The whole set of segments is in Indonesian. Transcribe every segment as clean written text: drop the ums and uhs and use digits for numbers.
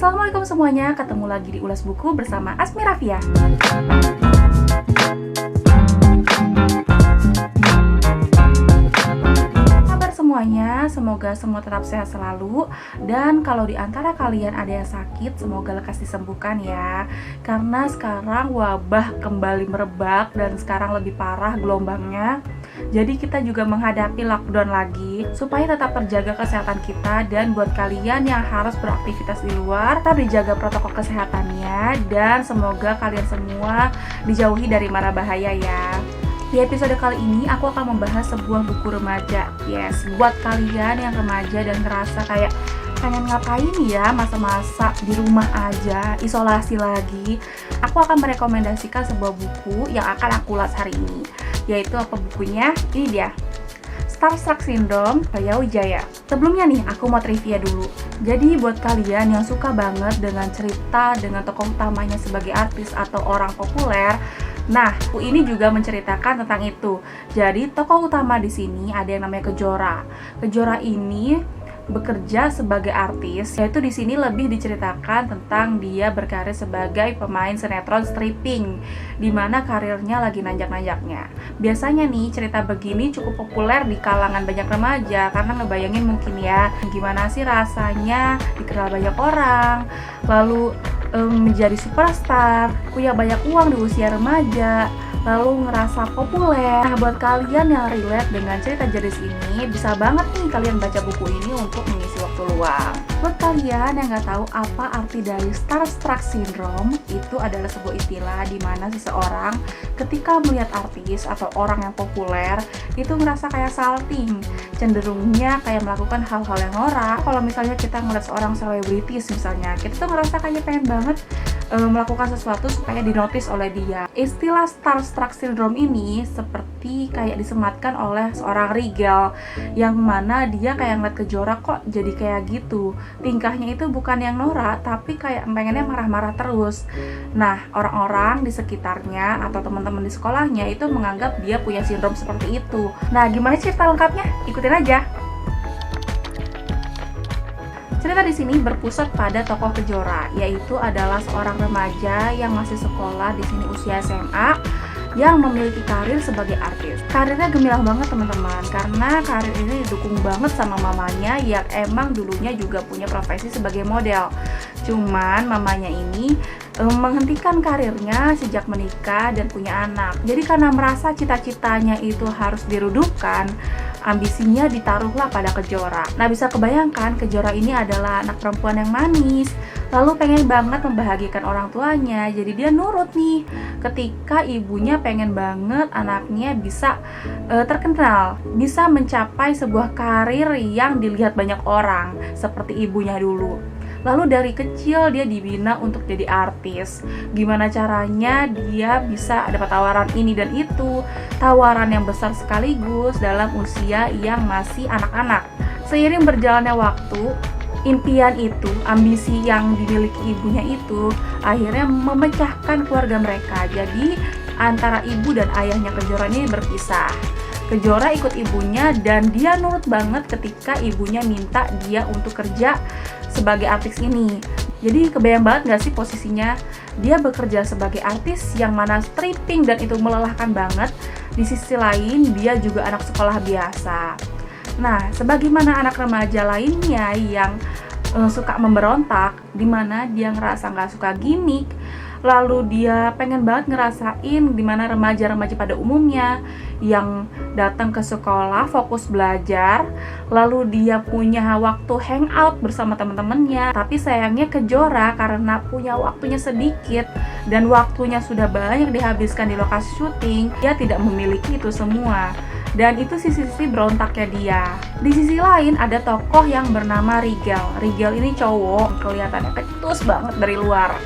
Assalamualaikum semuanya, ketemu lagi di Ulas Buku bersama Asmi Rafia. Kabar semuanya, semoga semua tetap sehat selalu. Dan kalau di antara kalian ada yang sakit, semoga lekas disembuhkan ya. Karena sekarang wabah kembali merebak dan sekarang lebih parah gelombangnya. Jadi kita juga menghadapi lockdown lagi supaya tetap terjaga kesehatan kita. Dan buat kalian yang harus beraktivitas di luar, tetap dijaga protokol kesehatannya. Dan semoga kalian semua dijauhi dari mara bahaya ya. Di episode kali ini aku akan membahas sebuah buku remaja. Yes, buat kalian yang remaja dan ngerasa kayak pengen ngapain ya masa-masa di rumah aja, isolasi lagi, aku akan merekomendasikan sebuah buku yang akan aku ulas hari ini. Yaitu apa bukunya? Ini dia, Starstruck Syndrome Raya Wijaya. Sebelumnya nih, aku mau trivia dulu. Jadi buat kalian yang suka banget dengan cerita dengan tokoh utamanya sebagai artis atau orang populer, nah, buku ini juga menceritakan tentang itu. Jadi tokoh utama di sini ada yang namanya Kejora. Kejora ini bekerja sebagai artis, yaitu di sini lebih diceritakan tentang dia berkarir sebagai pemain sinetron stripping, dimana karirnya lagi nanjak-nanjaknya. Biasanya nih cerita begini cukup populer di kalangan banyak remaja, karena ngebayangin mungkin ya gimana sih rasanya dikenal banyak orang, lalu menjadi superstar, punya banyak uang di usia remaja, lalu ngerasa populer. Nah, buat kalian yang relate dengan cerita Jadis ini, bisa banget nih kalian baca buku ini untuk mengisi waktu luang. Buat kalian yang nggak tahu apa arti dari Starstruck Syndrome, itu adalah sebuah istilah di mana seseorang ketika melihat artis atau orang yang populer itu ngerasa kayak salting, cenderungnya kayak melakukan hal-hal yang norak. Kalau misalnya kita ngeliat seorang selebritis misalnya, kita tuh ngerasa kayak pengen banget melakukan sesuatu supaya dinotis oleh dia. Istilah Starstruck Syndrome ini seperti kayak disematkan oleh seorang Rigel, yang mana dia kayak ngeliat Kejora kok jadi kayak gitu, tingkahnya itu bukan yang norak tapi kayak pengennya marah-marah terus. Nah, orang-orang di sekitarnya atau teman-teman di sekolahnya itu menganggap dia punya sindrom seperti itu. Nah, gimana cerita lengkapnya? Ikutin aja. Cerita di sini berpusat pada tokoh Kejora, yaitu adalah seorang remaja yang masih sekolah, di sini usia SMA, yang memiliki karir sebagai artis. Karirnya gemilang banget teman-teman, karena karir ini didukung banget sama mamanya yang emang dulunya juga punya profesi sebagai model. Cuman mamanya ini menghentikan karirnya sejak menikah dan punya anak. Jadi karena merasa cita-citanya itu harus diredupkan, ambisinya ditaruhlah pada Kejora. Nah, bisa kebayangkan Kejora ini adalah anak perempuan yang manis, lalu pengen banget membahagiakan orang tuanya. Jadi dia nurut nih ketika ibunya pengen banget anaknya bisa terkenal, bisa mencapai sebuah karir yang dilihat banyak orang seperti ibunya dulu. Lalu dari kecil dia dibina untuk jadi artis. Gimana caranya dia bisa dapat tawaran ini dan itu, tawaran yang besar sekaligus dalam usia yang masih anak-anak. Seiring berjalannya waktu, impian itu, ambisi yang dimiliki ibunya itu akhirnya memecahkan keluarga mereka. Jadi antara ibu dan ayahnya Kejora ini berpisah. Kejora ikut ibunya dan dia nurut banget ketika ibunya minta dia untuk kerja sebagai artis ini. Jadi kebayang banget gak sih posisinya? Dia bekerja sebagai artis yang mana stripping dan itu melelahkan banget. Di sisi lain dia juga anak sekolah biasa. Nah, sebagaimana anak remaja lainnya yang suka memberontak, dimana dia ngerasa gak suka gimmick, lalu dia pengen banget ngerasain dimana remaja-remaja pada umumnya yang datang ke sekolah fokus belajar, lalu dia punya waktu hangout bersama teman-temannya. Tapi sayangnya Kejora karena punya waktunya sedikit dan waktunya sudah banyak dihabiskan di lokasi syuting, dia tidak memiliki itu semua. Dan itu sisi-sisi berontaknya dia. Di sisi lain ada tokoh yang bernama Rigel. Rigel ini cowok, kelihatannya ketus banget dari luar.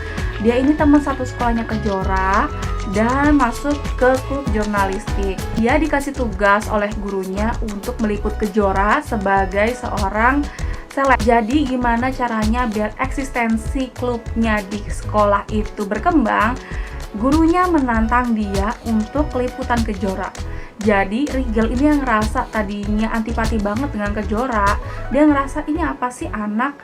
Dia ini teman satu sekolahnya Kejora dan masuk ke klub jurnalistik. Dia dikasih tugas oleh gurunya untuk meliput Kejora sebagai seorang seleb. Jadi gimana caranya biar eksistensi klubnya di sekolah itu berkembang? Gurunya menantang dia untuk liputan Kejora. Jadi Rigel ini yang ngerasa tadinya antipati banget dengan Kejora. Dia ngerasa ini apa sih anak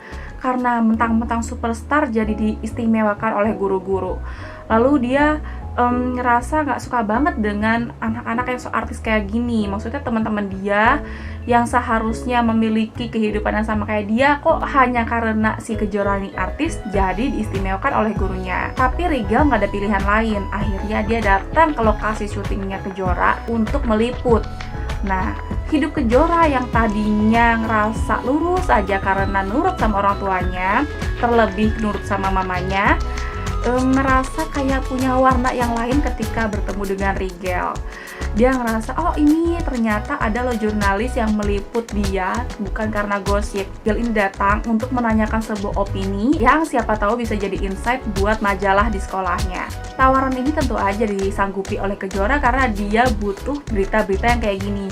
karena mentang-mentang superstar jadi diistimewakan oleh guru-guru. Lalu dia ngerasa nggak suka banget dengan anak-anak yang artis kayak gini. Maksudnya teman-teman dia yang seharusnya memiliki kehidupan yang sama kayak dia, kok hanya karena si Kejora ini artis jadi diistimewakan oleh gurunya. Tapi Rigel nggak ada pilihan lain. Akhirnya dia datang ke lokasi syutingnya Kejora untuk meliput. Nah, hidup Kejora yang tadinya ngerasa lurus aja karena nurut sama orang tuanya, terlebih nurut sama mamanya, ngerasa kayak punya warna yang lain ketika bertemu dengan Rigel. Dia ngerasa, oh ini ternyata ada loh jurnalis yang meliput dia bukan karena gosip. Rigel ini datang untuk menanyakan sebuah opini yang siapa tahu bisa jadi insight buat majalah di sekolahnya. Tawaran ini tentu aja disanggupi oleh Kejora karena dia butuh berita-berita yang kayak gini.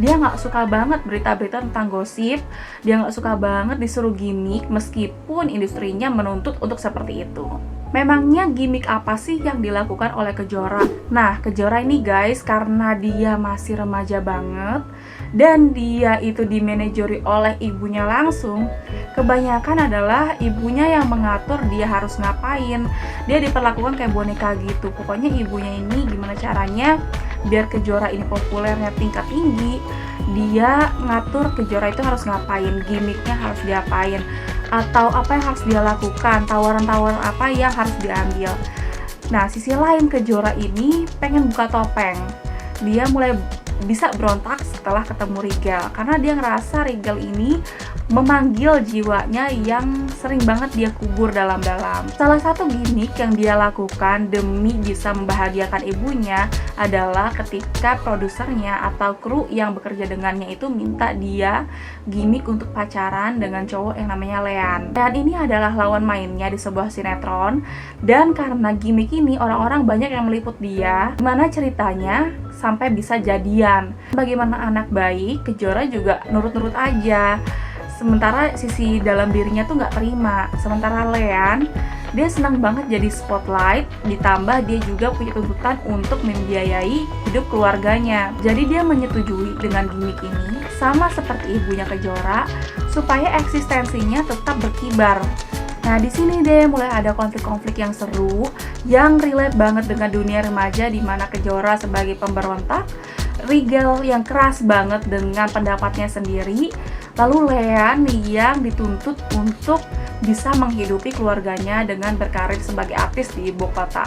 Dia nggak suka banget berita-berita tentang gosip, dia nggak suka banget disuruh gimmick meskipun industrinya menuntut untuk seperti itu. Memangnya gimmick apa sih yang dilakukan oleh Kejora? Nah, Kejora ini guys, karena dia masih remaja banget dan dia itu dimanajeri oleh ibunya langsung, kebanyakan adalah ibunya yang mengatur dia harus ngapain. Dia diperlakukan kayak boneka gitu. Pokoknya ibunya ini gimana caranya biar Kejora ini populernya tingkat tinggi, dia ngatur Kejora itu harus ngapain, gimmicknya harus diapain, atau apa yang harus dia lakukan, tawaran-tawaran apa yang harus diambil. Nah, sisi lain Kejora ini pengen buka topeng. Dia mulai bisa berontak setelah ketemu Rigel karena dia ngerasa Rigel ini memanggil jiwanya yang sering banget dia kubur dalam-dalam. Salah satu gimmick yang dia lakukan demi bisa membahagiakan ibunya adalah ketika produsernya atau kru yang bekerja dengannya itu minta dia gimmick untuk pacaran dengan cowok yang namanya Lean. Lean ini adalah lawan mainnya di sebuah sinetron, dan karena gimmick ini orang-orang banyak yang meliput dia. Gimana ceritanya sampai bisa jadian? Bagaimana anak baik, Kejora juga nurut-nurut aja. Sementara sisi dalam dirinya tuh nggak terima. Sementara Lean, dia senang banget jadi spotlight, ditambah dia juga punya tuntutan untuk membiayai hidup keluarganya. Jadi dia menyetujui dengan gimmick ini, sama seperti ibunya Kejora, supaya eksistensinya tetap berkibar. Nah, di sini deh mulai ada konflik-konflik yang seru, yang relate banget dengan dunia remaja, di mana Kejora sebagai pemberontak, Rigel yang keras banget dengan pendapatnya sendiri, lalu Lean yang dituntut untuk bisa menghidupi keluarganya dengan berkarir sebagai artis di ibu kota.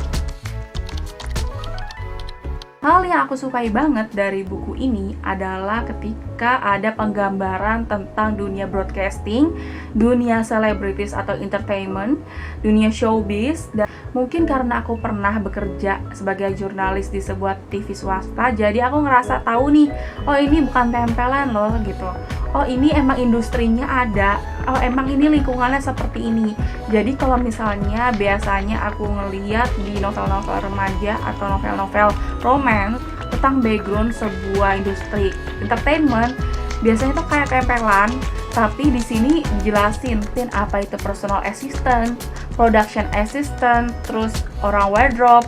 Hal yang aku sukai banget dari buku ini adalah ketika ada penggambaran tentang dunia broadcasting, dunia selebritis atau entertainment, dunia showbiz. Dan mungkin karena aku pernah bekerja sebagai jurnalis di sebuah TV swasta, jadi aku ngerasa tahu nih, oh ini bukan tempelan loh gitu. Oh ini emang industrinya ada, oh emang ini lingkungannya seperti ini. Jadi kalau misalnya biasanya aku ngeliat di novel-novel remaja atau novel-novel romance tentang background sebuah industri entertainment, biasanya tuh kayak tempelan, tapi di sini dijelasin apa itu personal assistant, production assistant, terus orang wardrobe,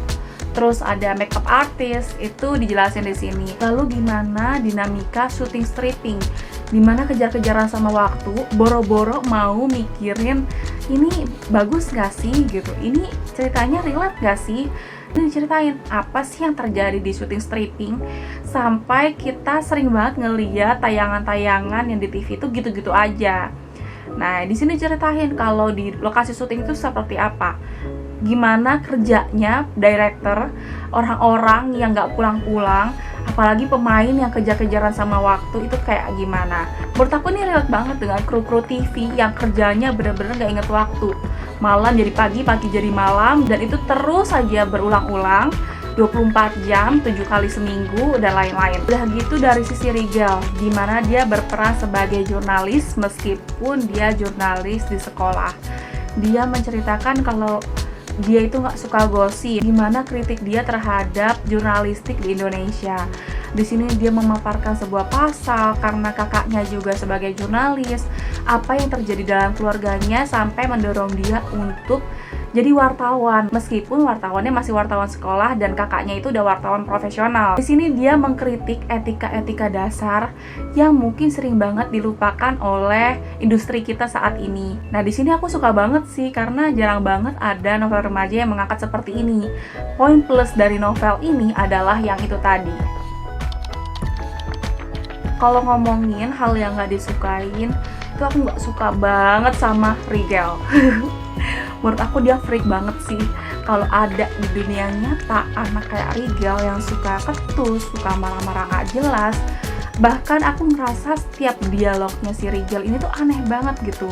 terus ada makeup artist, itu dijelasin di sini. Lalu gimana dinamika syuting stripping, dimana kejar-kejaran sama waktu, boro-boro mau mikirin ini bagus gak sih gitu, ini ceritanya relate gak sih. Ini diceritain apa sih yang terjadi di syuting stripping sampai kita sering banget ngeliat tayangan-tayangan yang di TV itu gitu-gitu aja. Nah, di sini ceritain kalau di lokasi syuting itu seperti apa, gimana kerjanya director, orang-orang yang nggak pulang-pulang, apalagi pemain yang kejar-kejaran sama waktu itu kayak gimana. Menurut aku ini relate banget dengan kru-kru TV yang kerjanya bener-bener nggak inget waktu, malam jadi pagi, pagi jadi malam, dan itu terus saja berulang-ulang 24 jam, 7 kali seminggu, dan lain-lain. Udah gitu dari sisi Rigel, dimana dia berperan sebagai jurnalis meskipun dia jurnalis di sekolah. Dia menceritakan kalau dia itu nggak suka gosip, gimana kritik dia terhadap jurnalistik di Indonesia. Di sini dia memaparkan sebuah pasal karena kakaknya juga sebagai jurnalis, apa yang terjadi dalam keluarganya sampai mendorong dia untuk jadi wartawan, meskipun wartawannya masih wartawan sekolah dan kakaknya itu udah wartawan profesional. Di sini dia mengkritik etika-etika dasar yang mungkin sering banget dilupakan oleh industri kita saat ini. Nah, di sini aku suka banget sih karena jarang banget ada novel remaja yang mengangkat seperti ini. Poin plus dari novel ini adalah yang itu tadi. Kalau ngomongin hal yang nggak disukain, itu aku nggak suka banget sama Rigel. Menurut aku dia freak banget sih. Kalau ada di dunia nyata anak kayak Rigel yang suka ketus, suka marah-marah gak jelas, bahkan aku ngerasa setiap dialognya si Rigel ini tuh aneh banget gitu.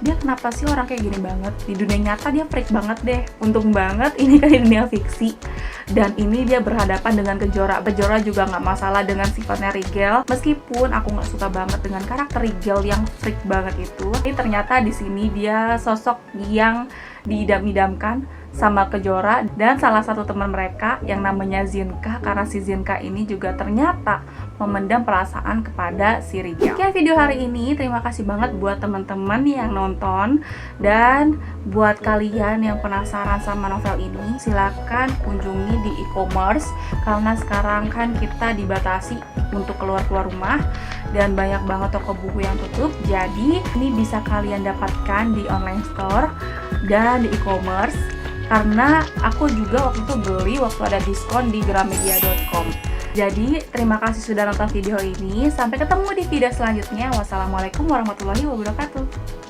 Dia kenapa sih orang kayak gini banget? Di dunia nyata dia freak banget deh. Untung banget ini kan di dunia fiksi. Dan ini dia berhadapan dengan Kejora. Kejora juga nggak masalah dengan sifatnya Rigel, meskipun aku nggak suka banget dengan karakter Rigel yang freak banget itu. Tapi ternyata di sini dia sosok yang diidam-idamkan sama Kejora dan salah satu teman mereka yang namanya Zinka, karena si Zinka ini juga ternyata memendam perasaan kepada si Rigel. Oke, video hari ini terima kasih banget buat teman-teman yang nonton, dan buat kalian yang penasaran sama novel ini silakan kunjungi di e-commerce karena sekarang kan kita dibatasi untuk keluar rumah dan banyak banget toko buku yang tutup. Jadi ini bisa kalian dapatkan di online store dan di e-commerce, karena aku juga waktu itu beli waktu ada diskon di gramedia.com. Jadi terima kasih sudah nonton video ini. Sampai ketemu di video selanjutnya. Wassalamualaikum warahmatullahi wabarakatuh.